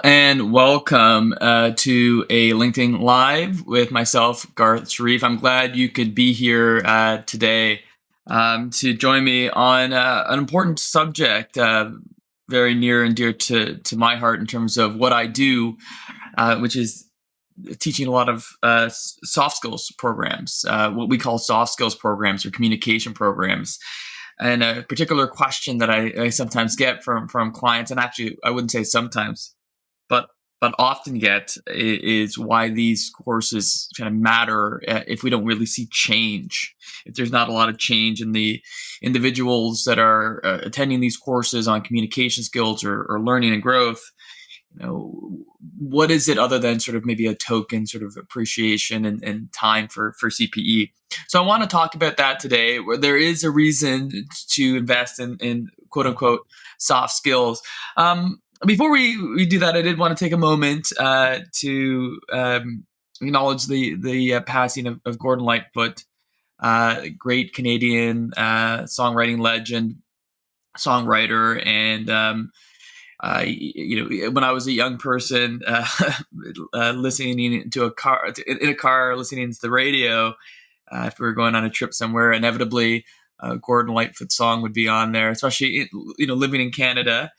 and welcome to a LinkedIn Live with myself, Garth Sharif. I'm glad you could be here today to join me on an important subject, very near and dear to my heart in terms of what I do, which is teaching a lot of soft skills programs, what we call soft skills programs or communication programs. And a particular question that I sometimes get from clients, and actually I wouldn't say sometimes, but often get is why these courses kind of matter if we don't really see change. If there's not a lot of change in the individuals that are attending these courses on communication skills or learning and growth, what is it other than sort of maybe a token sort of appreciation and time for CPE? So I want to talk about that today, where there is a reason to invest in quote unquote soft skills. Before we do that, I did want to take a moment to acknowledge the passing of Gordon Lightfoot, great Canadian songwriting legend, songwriter, and when I was a young person, listening to in a car, listening to the radio, if we were going on a trip somewhere, inevitably, Gordon Lightfoot's song would be on there. Especially, living in Canada,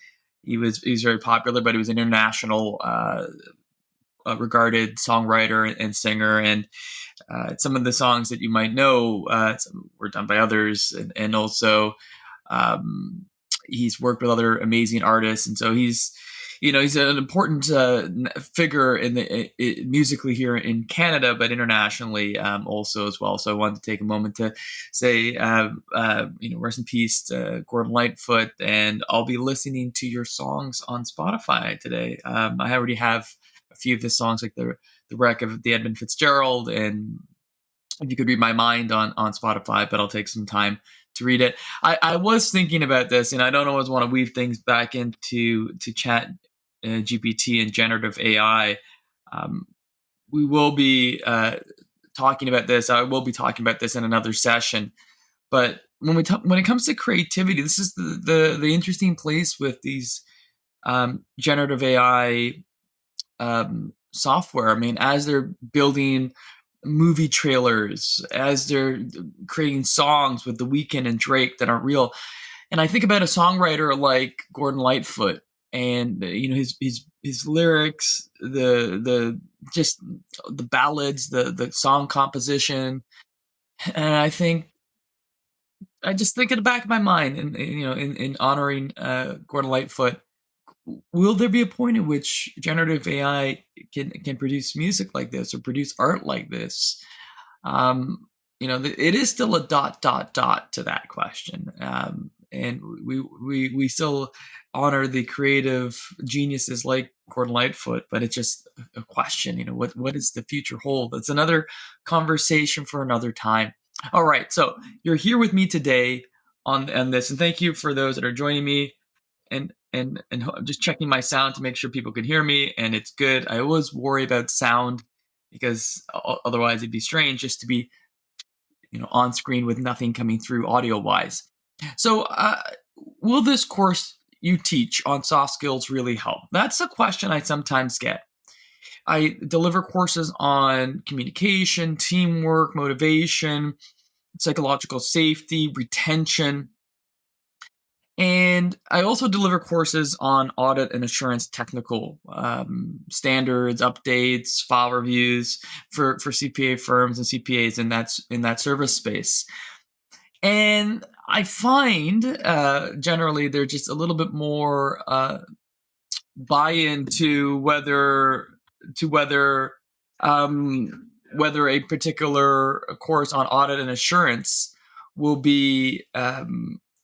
he was very popular, but he was an international regarded songwriter and singer. And some of the songs that you might know were done by others, and also. He's worked with other amazing artists, and so he's an important figure in the musically here in Canada, but internationally also as well. So I wanted to take a moment to say, rest in peace to Gordon Lightfoot, and I'll be listening to your songs on Spotify today. I already have a few of the songs, like the wreck of the Edmund Fitzgerald, and if you could read my mind on Spotify, but I'll take some time to read it. I was thinking about this, and I don't always want to weave things back into chat GPT and generative AI. We will be talking about this. I will be talking about this in another session. But when it comes to creativity, this is the interesting place with these generative AI software. I mean, as they're building movie trailers, as they're creating songs with The Weeknd and Drake that aren't real. And I think about a songwriter like Gordon Lightfoot, and his lyrics, the just the ballads, the song composition, and I just think in the back of my mind, and in honoring Gordon Lightfoot, will there be a point at which generative AI can produce music like this or produce art like this? It is still a dot to that question, and we still honor the creative geniuses like Gordon Lightfoot, but it's just a question. What does the future hold? That's another conversation for another time. All right, so you're here with me today on this, and thank you for those that are joining me. And I'm just checking my sound to make sure people can hear me, and it's good. I always worry about sound because otherwise it'd be strange just to be on screen with nothing coming through audio wise. So will this course you teach on soft skills really help? That's a question I sometimes get. I deliver courses on communication, teamwork, motivation, psychological safety, retention. And I also deliver courses on audit and assurance technical standards, updates, file reviews for CPA firms and CPAs in that service space. And I find generally they're just a little bit more buy-in to whether a particular course on audit and assurance will be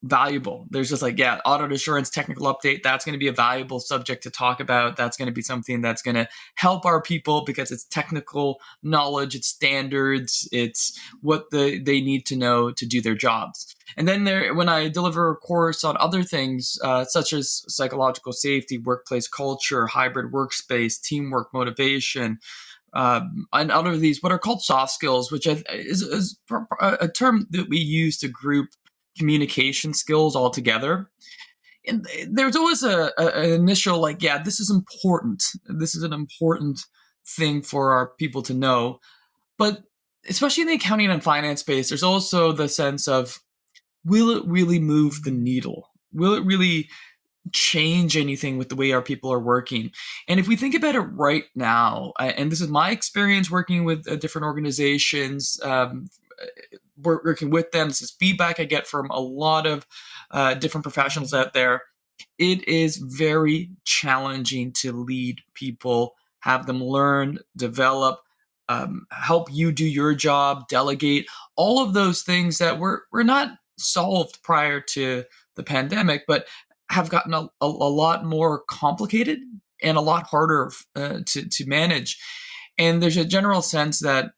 valuable. There's just audit assurance technical update. That's going to be a valuable subject to talk about. That's going to be something that's going to help our people because it's technical knowledge, it's standards, it's what they need to know to do their jobs. And then when I deliver a course on other things, such as psychological safety, workplace culture, hybrid workspace, teamwork, motivation, and other of these, what are called soft skills, which is a term that we use to group communication skills all together. And there's always an initial like, yeah, this is important. This is an important thing for our people to know. But especially in the accounting and finance space, there's also the sense of, will it really move the needle? Will it really change anything with the way our people are working? And if we think about it right now, and this is my experience working with different organizations, working with them, this is feedback I get from a lot of different professionals out there. It is very challenging to lead people, have them learn, develop, help you do your job, delegate, all of those things that were not solved prior to the pandemic, but have gotten a lot more complicated and a lot harder to manage. And there's a general sense that,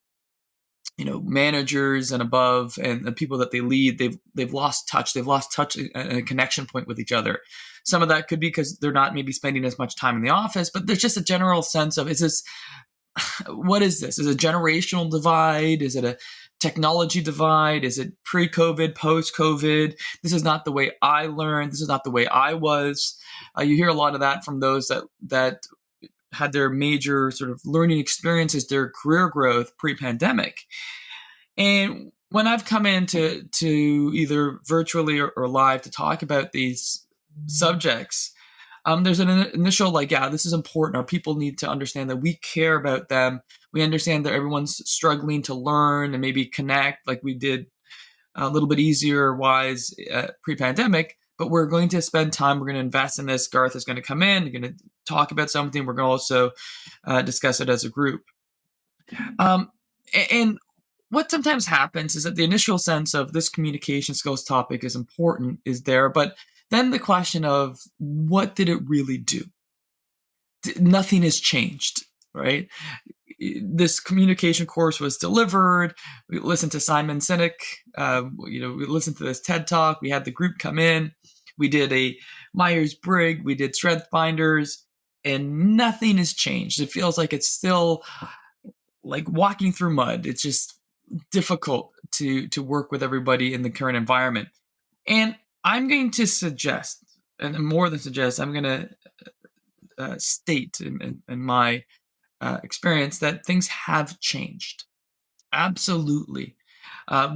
managers and above and the people that they lead, they've lost touch. They've lost touch and a connection point with each other. Some of that could be because they're not maybe spending as much time in the office, but there's just a general sense of, what is this? Is it a generational divide? Is it a technology divide? Is it pre-COVID, post-COVID? This is not the way I learned. This is not the way I was. You hear a lot of that from those that had their major sort of learning experiences, their career growth pre-pandemic. And when I've come in to either virtually or live to talk about these subjects, there's an initial like, yeah, this is important. Our people need to understand that we care about them. We understand that everyone's struggling to learn and maybe connect like we did a little bit easier wise pre-pandemic. But we're going to spend time. We're going to invest in this. Garth is going to come in. We're going to talk about something. We're going to also discuss it as a group. And what sometimes happens is that the initial sense of this communication skills topic is important is there, but then the question of, what did it really do? Nothing has changed, right? This communication course was delivered. We listened to Simon Sinek. We listened to this TED Talk. We had the group come in. We did a Myers-Briggs. We did Strength Finders, and nothing has changed. It feels like it's still like walking through mud. It's just difficult to work with everybody in the current environment. And I'm going to suggest, and more than suggest, I'm going to state in my experience that things have changed. Absolutely.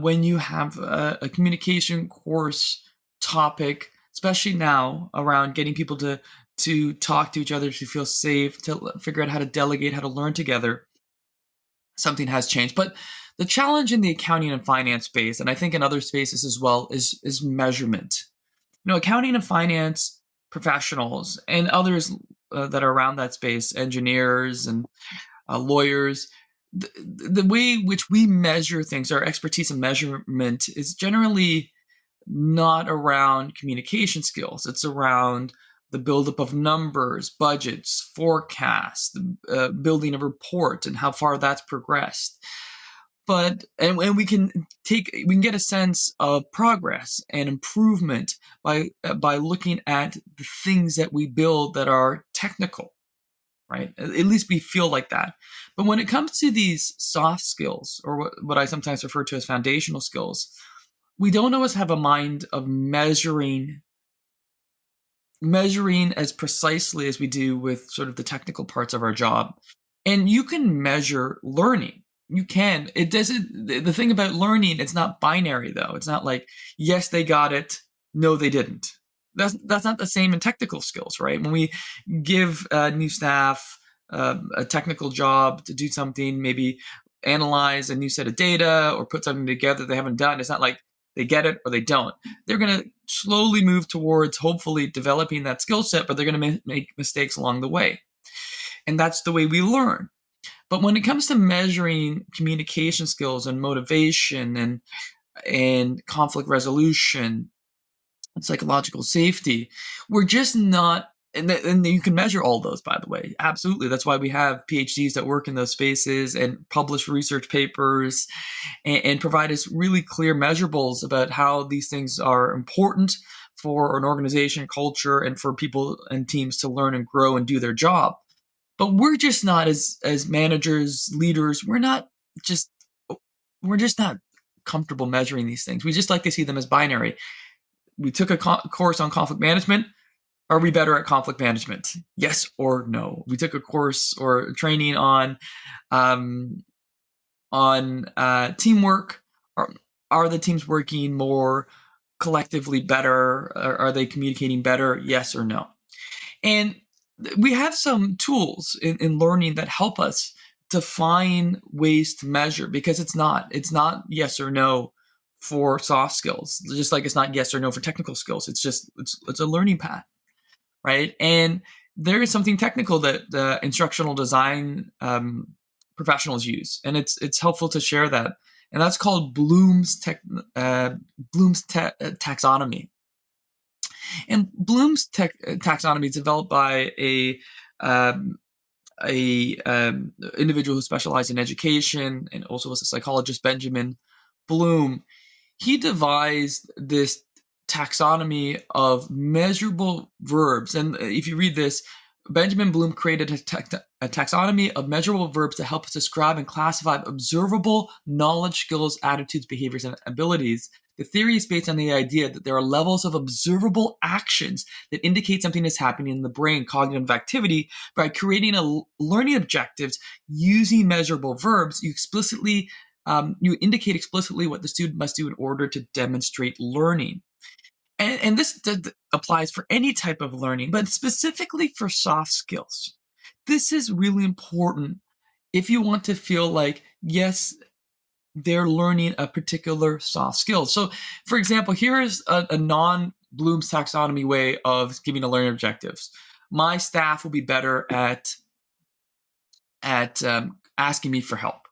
When you have a communication course topic, especially now around getting people to talk to each other, to feel safe, to figure out how to delegate, how to learn together, something has changed. But the challenge in the accounting and finance space, and I think in other spaces as well, is measurement. Accounting and finance professionals and others that are around that space, engineers and lawyers, the way in which we measure things, our expertise in measurement, is generally not around communication skills. It's around the buildup of numbers, budgets, forecasts, the building a report, and how far that's progressed. But we can get a sense of progress and improvement by looking at the things that we build that are technical, right? At least we feel like that. But when it comes to these soft skills, or what I sometimes refer to as foundational skills, we don't always have a mind of measuring as precisely as we do with sort of the technical parts of our job. And you can measure learning. You can. It doesn't. The thing about learning, it's not binary though. It's not like, yes, they got it, no, they didn't. That's not the same in technical skills, right? When we give new staff a technical job to do something, maybe analyze a new set of data or put something together they haven't done, it's not like they get it or they don't. They're going to slowly move towards hopefully developing that skill set, but they're going to make mistakes along the way. And that's the way we learn. But when it comes to measuring communication skills and motivation and conflict resolution and psychological safety, we're just not. And you can measure all those, by the way. Absolutely. That's why we have PhDs that work in those spaces and publish research papers and provide us really clear measurables about how these things are important for an organization culture and for people and teams to learn and grow and do their job. But we're just not, as managers, leaders, we're just not comfortable measuring these things. We just like to see them as binary. We took a course on conflict management. Are we better at conflict management? Yes or no? We took a course or training um, on teamwork. Are, are the teams working more collectively better? Are they communicating better? Yes or no? And we have some tools in learning that help us define ways to measure, because it's not yes or no for soft skills, just like it's not yes or no for technical skills. It's a learning path, right? And there is something technical that the instructional design professionals use, and it's helpful to share that. And that's called Bloom's taxonomy. And Bloom's taxonomy is developed by um, a individual who specialized in education and also was a psychologist, Benjamin Bloom. He devised this taxonomy of measurable verbs. And if you read this, Benjamin Bloom created a taxonomy of measurable verbs to help us describe and classify observable knowledge, skills, attitudes, behaviors, and abilities. The theory is based on the idea that there are levels of observable actions that indicate something is happening in the brain, cognitive activity. By creating learning objectives using measurable verbs, you indicate explicitly what the student must do in order to demonstrate learning. And this applies for any type of learning, but specifically for soft skills. This is really important if you want to feel like, yes, they're learning a particular soft skill. So, for example, here is a non Bloom's taxonomy way of giving a learning objectives. My staff will be better at asking me for help.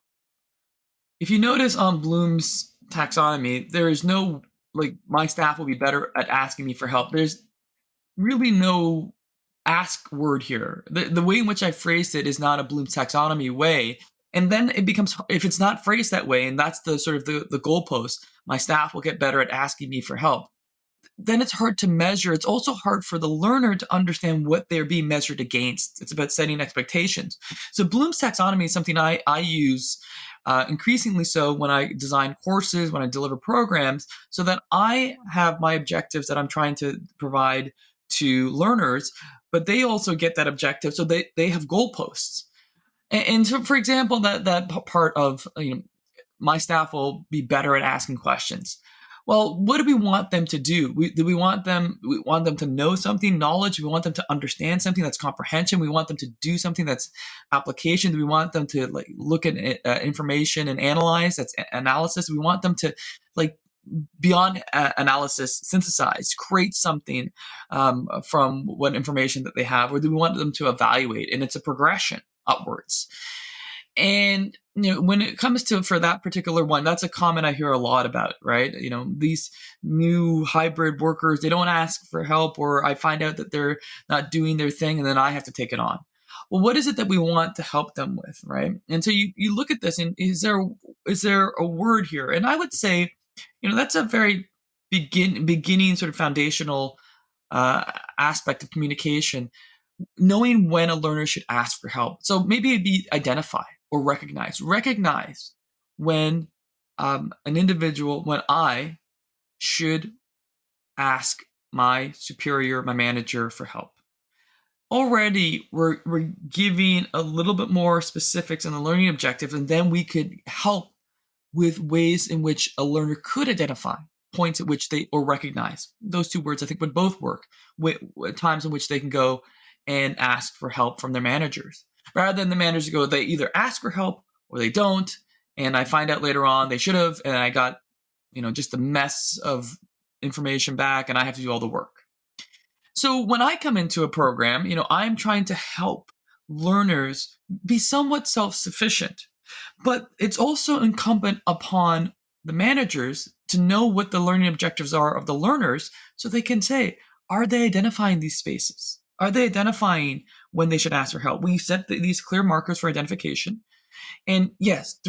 If you notice on Bloom's taxonomy, there is no, like, my staff will be better at asking me for help. There's really no ask word here. The way in which I phrased it is not a Bloom's taxonomy way. And then it becomes, if it's not phrased that way, and that's the sort of the goalpost, my staff will get better at asking me for help, then it's hard to measure. It's also hard for the learner to understand what they're being measured against. It's about setting expectations. So Bloom's taxonomy is something I use increasingly so when I design courses, when I deliver programs, so that I have my objectives that I'm trying to provide to learners, but they also get that objective. So they have goalposts. And so, for example, that part of, my staff will be better at asking questions. Well, what do we want them to do? Do we want them to know something, knowledge? We want them to understand something, that's comprehension. We want them to do something, that's application. Do we want them to, like, look at information and analyze? That's analysis. We want them to, like, beyond analysis, synthesize, create something from what information that they have, or do we want them to evaluate? And it's a progression upwards. And when it comes to, for that particular one, that's a comment I hear a lot about, right? These new hybrid workers, they don't ask for help, or I find out that they're not doing their thing, and then I have to take it on. Well, what is it that we want to help them with, right? And so you look at this, and is there a word here? And I would say, that's a very beginning sort of foundational aspect of communication, knowing when a learner should ask for help. So maybe it'd be identify or recognize. Recognize when when I should ask my superior, my manager, for help. Already, we're giving a little bit more specifics on the learning objective, and then we could help with ways in which a learner could identify points at which they, or recognize. Those two words, I think, would both work. With times in which they can go and ask for help from their managers, rather than the managers go, they either ask for help or they don't, and I find out later on they should have, and I got, just a mess of information back, and I have to do all the work. So when I come into a program, I'm trying to help learners be somewhat self-sufficient, but it's also incumbent upon the managers to know what the learning objectives are of the learners, so they can say, are they identifying these spaces? Are they identifying when they should ask for help? We set these clear markers for identification, and yes,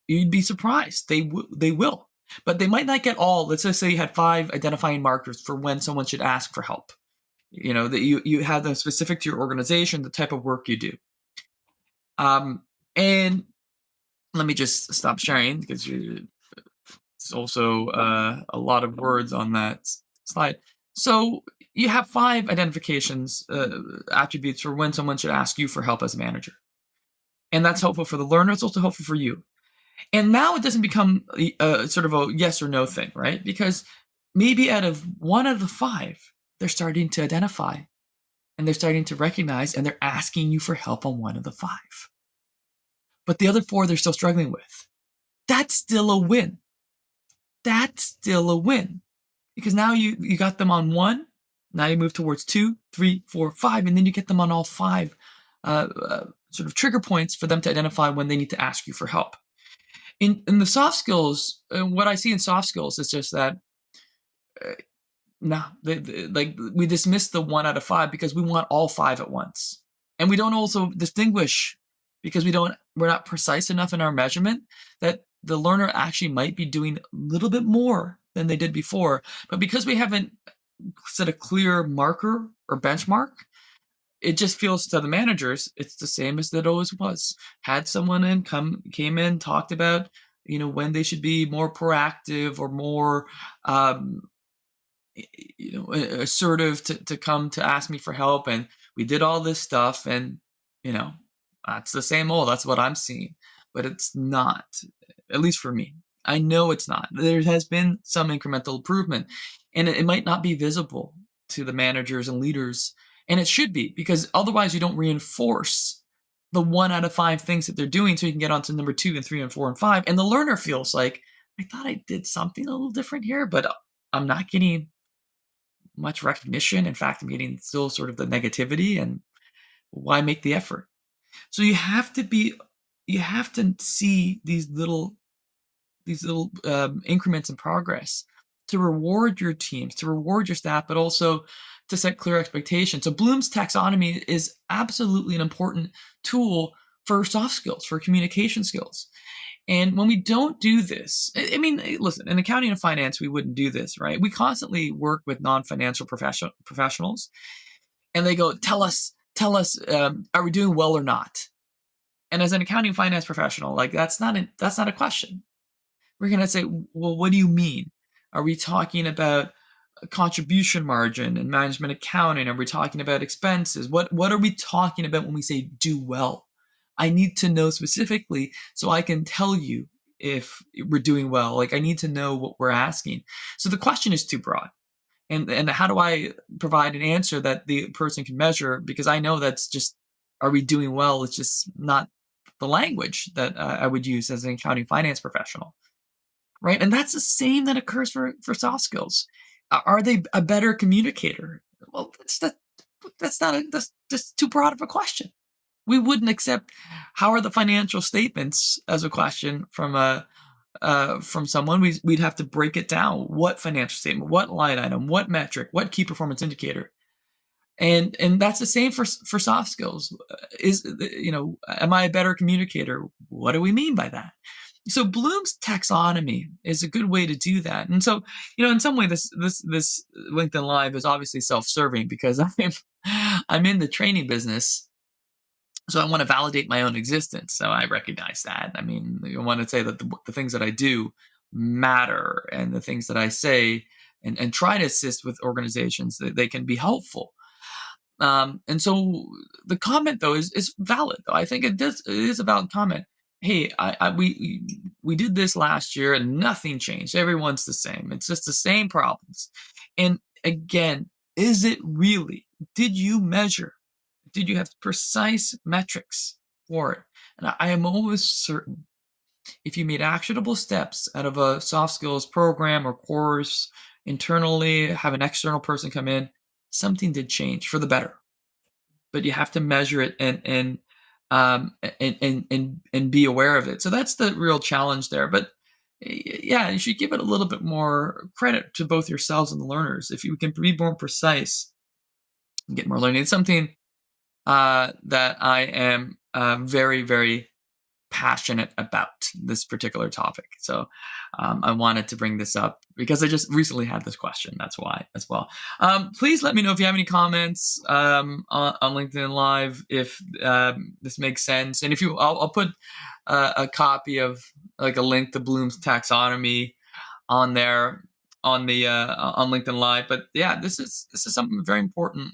you'd be surprised, they will, but they might not get all. Let's just say you had 5 identifying markers for when someone should ask for help. That you have them specific to your organization, the type of work you do. And let me just stop sharing, because it's also a lot of words on that slide. So you have 5 identifications, attributes for when someone should ask you for help as a manager. And that's helpful for the learner. It's also helpful for you. And now it doesn't become a sort of a yes or no thing, right? Because maybe out of one of the 5, they're starting to identify and they're starting to recognize and they're asking you for help on one of the 5. But the other 4 they're still struggling with. That's still a win. That's still a win. Because now you got them on 1, now you move towards 2, 3, 4, 5, and then you get them on all 5 sort of trigger points for them to identify when they need to ask you for help. In the soft skills, what I see in soft skills is just that uh, no, like we dismiss the 1 out of 5 because we want all 5 at once, and we don't also distinguish because we're not precise enough in our measurement that the learner actually might be doing a little bit more than they did before, but because we haven't set a clear marker or benchmark, it just feels to the managers it's the same as it always was. Had someone came in, talked about when they should be more proactive or more um, assertive to come to ask me for help, and we did all this stuff, and you know that's the same old. That's what I'm seeing, but it's not, at least for me. I know it's not. There has been some incremental improvement, and it might not be visible to the managers and leaders, and it should be, because otherwise you don't reinforce the 1 out of 5 things that they're doing so you can get on to number 2 and 3 and 4 and 5, and the learner feels like, I thought I did something a little different here, but I'm not getting much recognition. In fact, I'm getting still sort of the negativity, and why make the effort? So you have to see these little increments in progress to reward your teams, to reward your staff, but also to set clear expectations. So Bloom's taxonomy is absolutely an important tool for soft skills, for communication skills. And when we don't do this, I mean, listen, in accounting and finance, we wouldn't do this, right? We constantly work with non-financial professionals, and they go, tell us, are we doing well or not? And as an accounting and finance professional, like that's not a question. We're gonna say, well, what do you mean? Are we talking about a contribution margin and management accounting? Are we talking about expenses? What are we talking about when we say do well? I need to know specifically so I can tell you if we're doing well. Like I need to know what we're asking. So the question is too broad. And how do I provide an answer that the person can measure? Because I know that's just, are we doing well? It's just not the language that I would use as an accounting finance professional, right? And that's the same that occurs for soft skills. Are they a better communicator? Well, that's just too broad of a question. We wouldn't accept how are the financial statements as a question from someone. We'd have to break it down. What financial statement? What line item? What metric? What key performance indicator? And that's the same for soft skills. Am I a better communicator? What do we mean by that? So Bloom's taxonomy is a good way to do that. And so, in some way, this LinkedIn Live is obviously self-serving because I'm in the training business, so I want to validate my own existence. So I recognize that. I mean, I want to say that the things that I do matter, and the things that I say and try to assist with organizations that they can be helpful. And so the comment though is valid. Though I think it is a valid comment. Hey, we did this last year and nothing changed. Everyone's the same. It's just the same problems. And again, is it really? Did you measure? Did you have precise metrics for it? And I am almost certain if you made actionable steps out of a soft skills program or course internally, have an external person come in, something did change for the better. But you have to measure it and be aware of it. So that's the real challenge there. But yeah, you should give it a little bit more credit to both yourselves and the learners. If you can be more precise, get more learning. It's something that I am very, very passionate about, this particular topic. So I wanted to bring this up because I just recently had this question. That's why as well. Please let me know if you have any comments on LinkedIn Live, if this makes sense. And if I'll put a copy of like a link to Bloom's taxonomy on there. on the on LinkedIn Live. But yeah, this is something very important.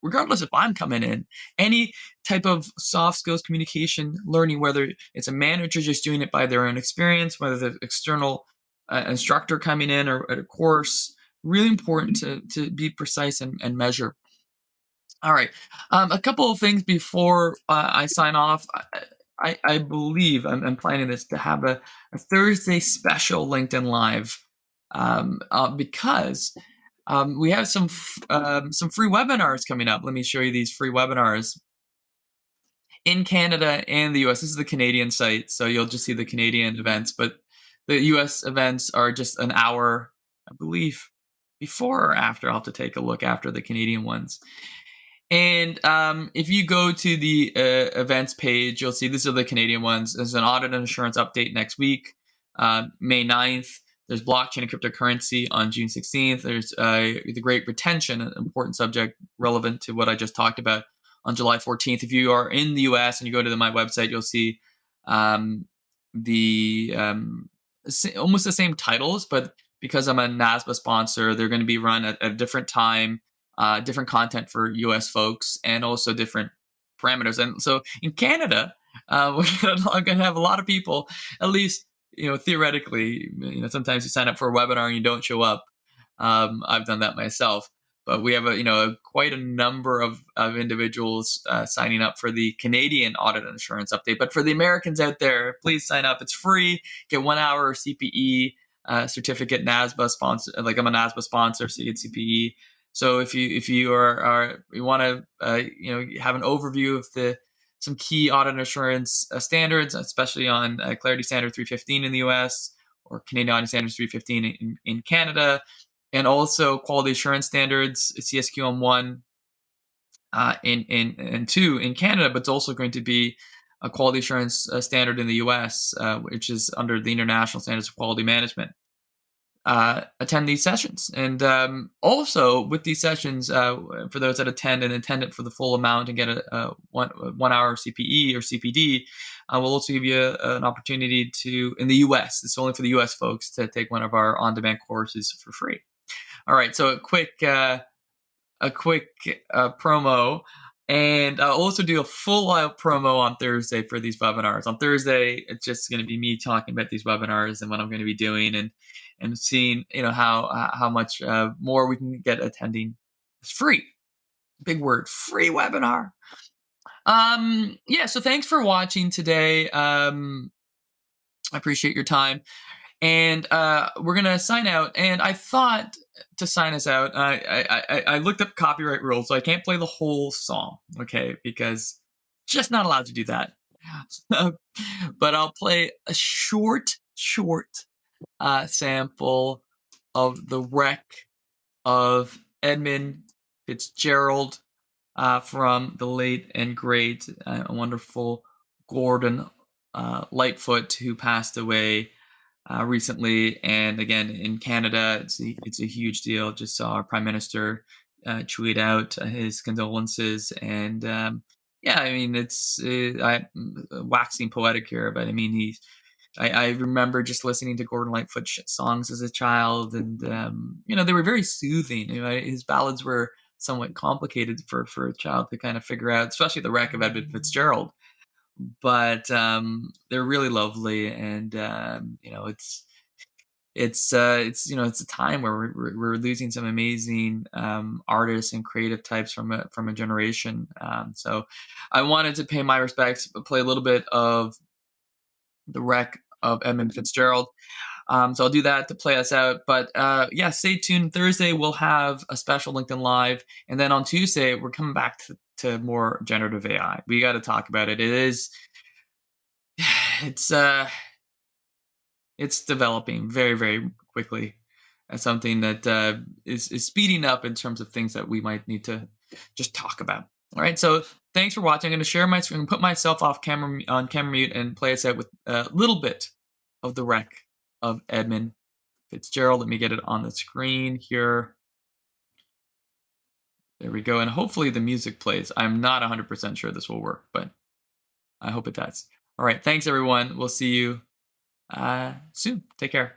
Regardless if I'm coming in, any type of soft skills communication learning, whether it's a manager just doing it by their own experience, whether the external instructor coming in or at a course, really important to be precise and measure. All right. A couple of things before I sign off. I believe I'm planning this to have a Thursday special LinkedIn Live because we have some free webinars coming up. Let me show you these free webinars in Canada and the US. This is the Canadian site, so you'll just see the Canadian events, but the US events are just an hour, I believe, before or after. I'll have to take a look after the Canadian ones. And if you go to the events page, you'll see these are the Canadian ones. There's an audit and insurance update next week, May 9th. There's blockchain and cryptocurrency on June 16th. There's the Great Retention, an important subject relevant to what I just talked about, on July 14th. If you are in the US and you go to my website, you'll see um, the almost the same titles, but because I'm a NASBA sponsor, they're going to be run at a different time, different content for US folks, and also different parameters. And so in Canada, we're going to have a lot of people, at least, theoretically, sometimes you sign up for a webinar and you don't show up. I've done that myself. But we have quite a number of individuals signing up for the Canadian audit and insurance update. But for the Americans out there, please sign up. It's free. Get 1 hour CPE certificate, NASBA sponsor. Like, I'm a NASBA sponsor, so you get CPE. So if you you want to have an overview of some key audit and assurance standards, especially on Clarity Standard 315 in the US or Canadian Audit Standards 315 in Canada, and also quality assurance standards, CSQM1 and 2 in Canada, but it's also going to be a quality assurance standard in the US, which is under the International Standards of Quality Management. Attend these sessions. And also with these sessions, for those that attend it for the full amount and get a 1 hour CPE or CPD, we'll also give you an opportunity to, in the US, it's only for the US folks, to take one of our on-demand courses for free. All right, so a quick promo, and I'll also do a full out promo on Thursday for these webinars. On Thursday, it's just going to be me talking about these webinars and what I'm going to be doing, and seeing how much more we can get attending. It's free, big word, free webinar. Yeah. So thanks for watching today. I appreciate your time. And we're gonna sign out. And I thought, to sign us out, I looked up copyright rules, so I can't play the whole song, okay? Because just not allowed to do that. But I'll play a short sample of the wreck of Edmund Fitzgerald from the late and great, wonderful Gordon Lightfoot, who passed away recently. And again, in Canada, it's a huge deal. Just saw our Prime Minister tweet out his condolences. And yeah, I mean, it's I'm waxing poetic here, but I mean, I remember just listening to Gordon Lightfoot songs as a child, and they were very soothing. His ballads were somewhat complicated for a child to kind of figure out, especially the wreck of Edmund Fitzgerald. But they're really lovely, and it's a time where we're losing some amazing artists and creative types from a generation. So I wanted to pay my respects, but play a little bit of the wreck of Edmund Fitzgerald. So I'll do that to play us out. But yeah, stay tuned. Thursday we'll have a special LinkedIn Live, and then on Tuesday we're coming back to more generative AI. We got to talk about it. It's developing very, very quickly as something that is speeding up in terms of things that we might need to just talk about. All right, so thanks for watching. I'm going to share my screen, put myself on camera mute, and play us out with a little bit of the wreck of Edmund Fitzgerald. Let me get it on the screen here. There we go, and hopefully the music plays. I'm not 100% sure this will work, but I hope it does. All right, thanks everyone. We'll see you soon. Take care.